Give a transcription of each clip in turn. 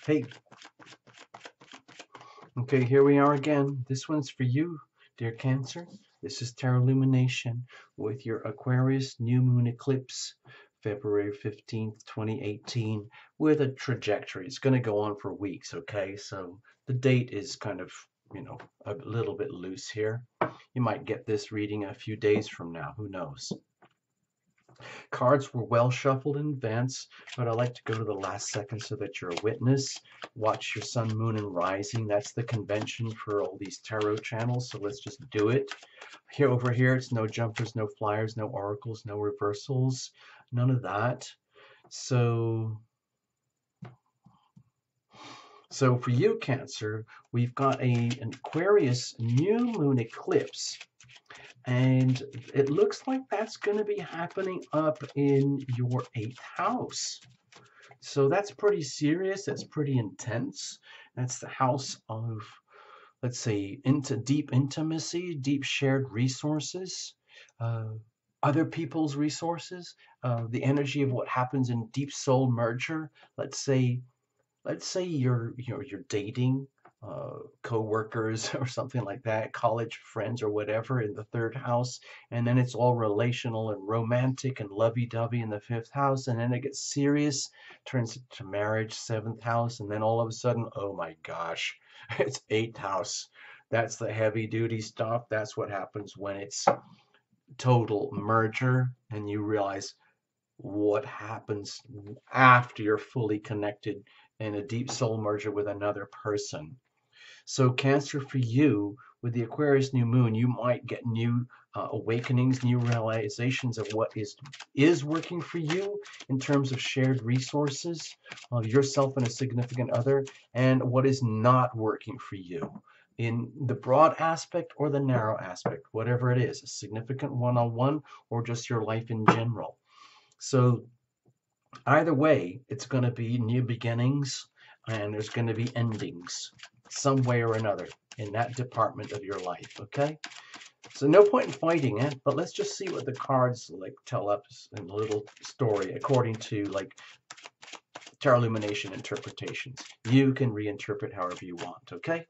faith. Okay, here we are again. This one's for you, dear Cancer. This is Tarot Lumination with your Aquarius new moon eclipse, February 15th, 2018, with a trajectory. It's going to go on for weeks, okay? So the date is kind of, a little bit loose here. You might get this reading a few days from now. Who knows? Cards were well shuffled in advance, but I like to go to the last second so that you're a witness. Watch your sun, moon, and rising. That's the convention for all these tarot channels, so let's just do it. Here, over here, it's no jumpers, no flyers, no oracles, no reversals, none of that. So for you, Cancer, we've got an Aquarius new moon eclipse. And it looks like that's going to be happening up in your 8th house. So that's pretty serious. That's pretty intense. That's the house of, let's say, into deep intimacy, deep shared resources, other people's resources, the energy of what happens in deep soul merger. Let's say you're dating co-workers or something like that, college friends or whatever in the 3rd house, and then it's all relational and romantic and lovey-dovey in the 5th house, and then it gets serious, turns into marriage, 7th house, and then all of a sudden, oh my gosh, it's 8th house. That's the heavy-duty stuff. That's what happens when it's total merger, and you realize what happens after you're fully connected in a deep soul merger with another person. So Cancer, for you, with the Aquarius new moon, you might get new awakenings, new realizations of what is working for you in terms of shared resources of yourself and a significant other, and what is not working for you in the broad aspect or the narrow aspect, whatever it is, a significant one-on-one or just your life in general. So either way, it's going to be new beginnings and there's going to be endings some way or another in that department of your life, okay? So no point in fighting it, but let's just see what the cards tell us in a little story according to Tarot Lumination interpretations. You can reinterpret however you want, okay?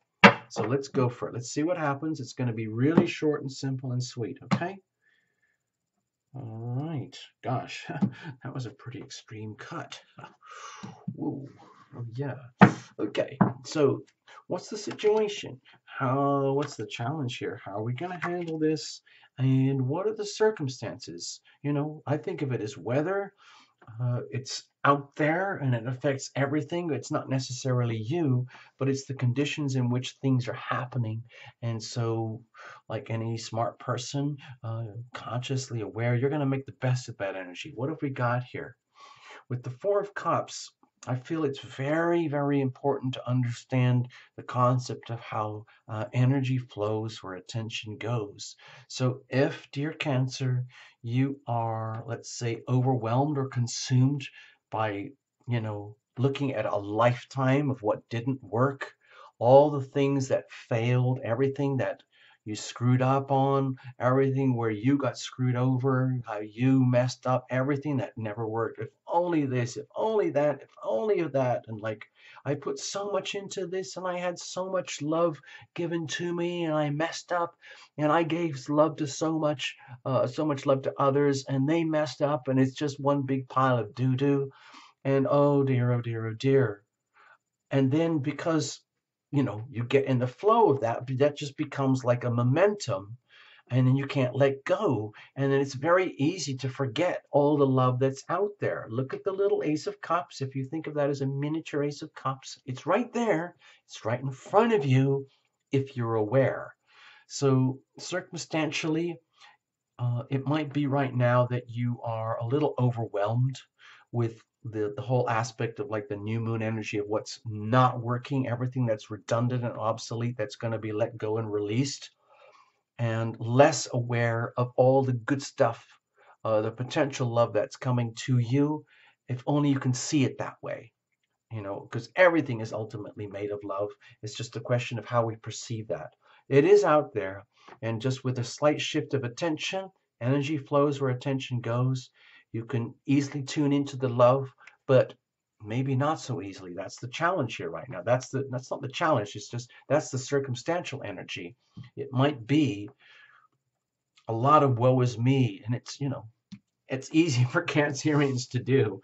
So let's go for it. Let's see what happens. It's going to be really short and simple and sweet, okay? All right. Gosh, that was a pretty extreme cut. Whoa. Oh, yeah. Okay. So what's the situation? What's the challenge here? How are we going to handle this? And what are the circumstances? I think of it as weather. It's out there and it affects everything. It's not necessarily you, but it's the conditions in which things are happening. And so, like any smart person, consciously aware, you're going to make the best of that energy. What have we got here? With the Four of Cups, I feel it's very, very important to understand the concept of how energy flows where attention goes. So if, dear Cancer, you are, let's say, overwhelmed or consumed by, looking at a lifetime of what didn't work, all the things that failed, everything that you screwed up on, everything where you got screwed over, how you messed up, everything that never worked. If only this, if only that, if only that. And I put so much into this and I had so much love given to me and I messed up and I gave love to so much love to others and they messed up and it's just one big pile of doo-doo. And oh dear, oh dear, oh dear. And then because you get in the flow of that just becomes like a momentum, and then you can't let go, and then it's very easy to forget all the love that's out there. Look at the little Ace of Cups. If you think of that as a miniature Ace of Cups, it's right there. It's right in front of you if you're aware. So circumstantially, it might be right now that you are a little overwhelmed with the whole aspect of the new moon energy of what's not working, everything that's redundant and obsolete that's going to be let go and released, and less aware of all the good stuff, the potential love that's coming to you. If only you can see it that way, because everything is ultimately made of love. It's just a question of how we perceive that. It is out there, and just with a slight shift of attention, energy flows where attention goes. You can easily tune into the love, but maybe not so easily. That's the challenge here right now. That's not the challenge. It's just that's the circumstantial energy. It might be a lot of woe is me, and it's it's easy for Cancerians to do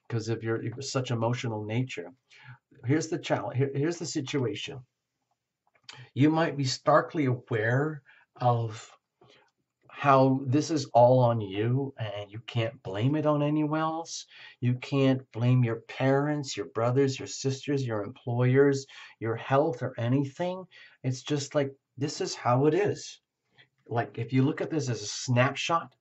because of your such emotional nature. Here's the challenge. Here's the situation. You might be starkly aware of how this is all on you and you can't blame it on anyone else. You can't blame your parents, your brothers, your sisters, your employers, your health, or anything. It's just like this is how it is. Like if you look at this as a snapshot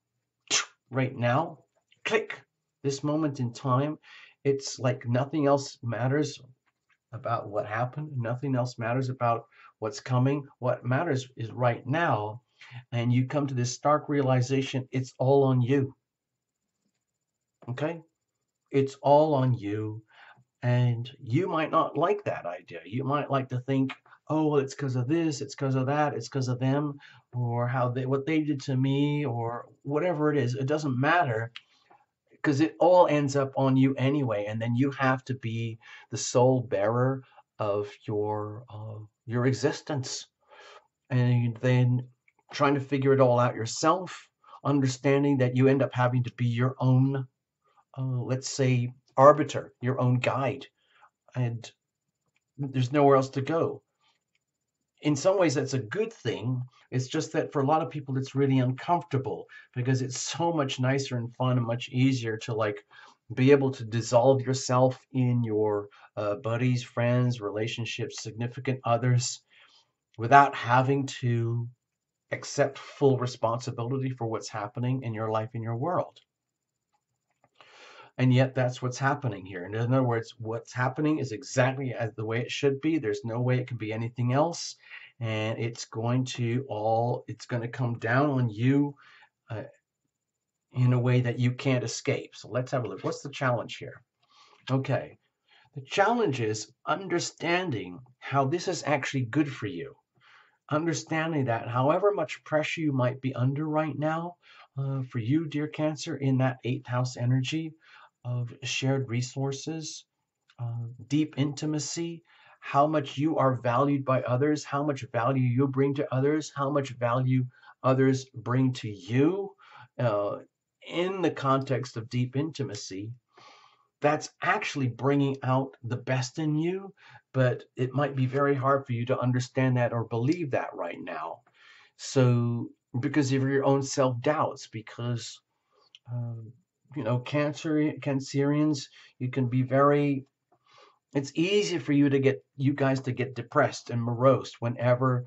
right now, click, this moment in time, it's like nothing else matters about what happened. Nothing else matters about what's coming. What matters is right now. And you come to this stark realization it's all on you. Okay? It's all on you. And you might not like that idea. You might like to think, oh, well, it's because of this, it's because of that, it's because of them, or what they did to me, or whatever it is. It doesn't matter because it all ends up on you anyway. And then you have to be the sole bearer of your existence. And then trying to figure it all out yourself, understanding that you end up having to be your own, let's say, arbiter, your own guide, and there's nowhere else to go. In some ways, that's a good thing. It's just that for a lot of people, it's really uncomfortable because it's so much nicer and fun and much easier to like be able to dissolve yourself in your buddies, friends, relationships, significant others without having to accept full responsibility for what's happening in your life, in your world. And yet that's what's happening here. In other words, what's happening is exactly as the way it should be. There's no way it can be anything else. And it's going to come down on you uh, in a way that you can't escape. So let's have a look. What's the challenge here? Okay. The challenge is understanding how this is actually good for you. Understanding that however much pressure you might be under right now, for you, dear Cancer, in that eighth house energy of shared resources, deep intimacy, how much you are valued by others, how much value you bring to others, how much value others bring to you, uh, in the context of deep intimacy, that's actually bringing out the best in you, but it might be very hard for you to understand that or believe that right now. So, because of your own self doubts, because um, Cancerians, you can be very. It's easy for you guys to get depressed and morose whenever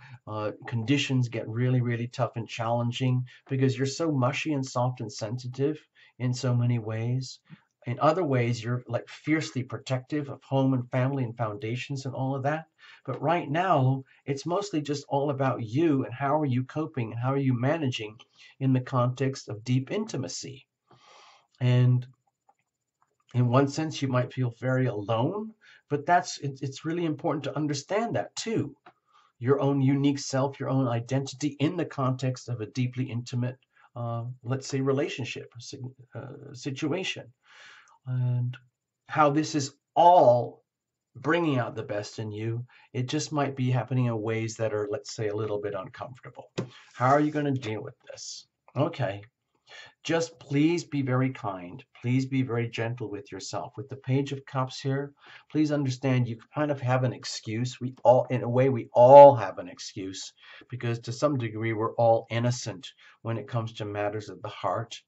conditions get really, really tough and challenging because you're so mushy and soft and sensitive in so many ways. In other ways, you're like fiercely protective of home and family and foundations and all of that. But right now, it's mostly just all about you and how are you coping and how are you managing in the context of deep intimacy. And in one sense, you might feel very alone, but it's really important to understand that too. Your own unique self, your own identity in the context of a deeply intimate, let's say, relationship situation, and how this is all bringing out the best in you. It just might be happening in ways that are, let's say, a little bit uncomfortable. How are you going to deal with this? Okay. Just please be very kind. Please be very gentle with yourself. With the Page of Cups here, please understand you kind of have an excuse. In a way, we all have an excuse because to some degree, we're all innocent when it comes to matters of the heart.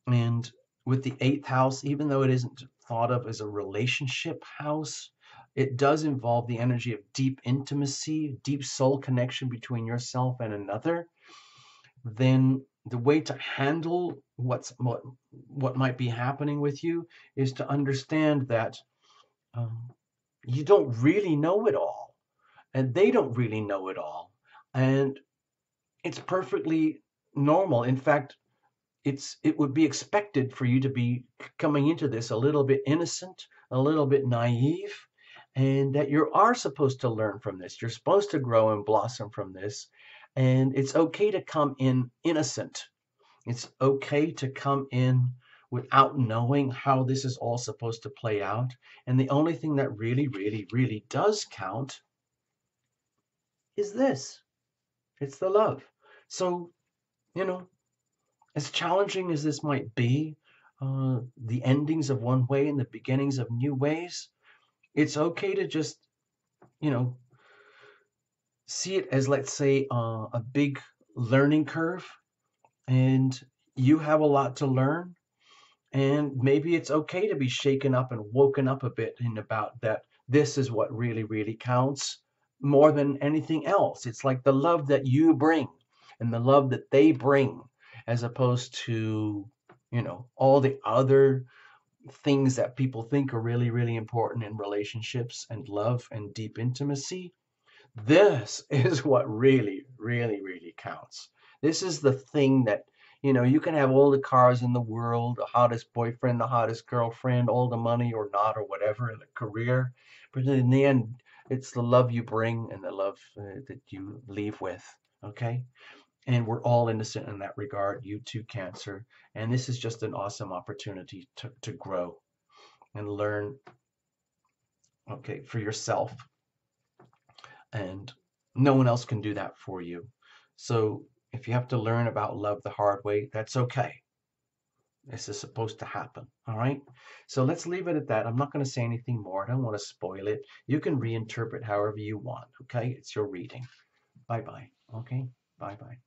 And with the eighth house, even though it isn't thought of as a relationship house, it does involve the energy of deep intimacy, deep soul connection between yourself and another. Then the way to handle what might be happening with you is to understand that um, you don't really know it all, and they don't really know it all, and it's perfectly normal. In fact, it would be expected for you to be coming into this a little bit innocent, a little bit naive, and that you are supposed to learn from this. You're supposed to grow and blossom from this, and it's okay to come in innocent. It's okay to come in without knowing how this is all supposed to play out. And the only thing that really, really, really does count is this. It's the love. So, you know, as challenging as this might be, the endings of one way and the beginnings of new ways, it's okay to just, you know, see it as, let's say, a big learning curve, and you have a lot to learn. And maybe it's okay to be shaken up and woken up a bit in about that. This is what really, really counts more than anything else. It's like the love that you bring and the love that they bring, as opposed to, all the other things that people think are really, really important in relationships and love and deep intimacy. This is what really, really, really counts. This is the thing that, you can have all the cars in the world, the hottest boyfriend, the hottest girlfriend, all the money or not, or whatever, the career. But in the end, it's the love you bring and the love that you leave with. Okay? And we're all innocent in that regard, you too, Cancer. And this is just an awesome opportunity to grow and learn, okay, for yourself, and no one else can do that for you. So if you have to learn about love the hard way, that's okay. This is supposed to happen. All right. So let's leave it at that. I'm not going to say anything more. I don't want to spoil it. You can reinterpret however you want. Okay. It's your reading. Bye bye. Okay. Bye bye.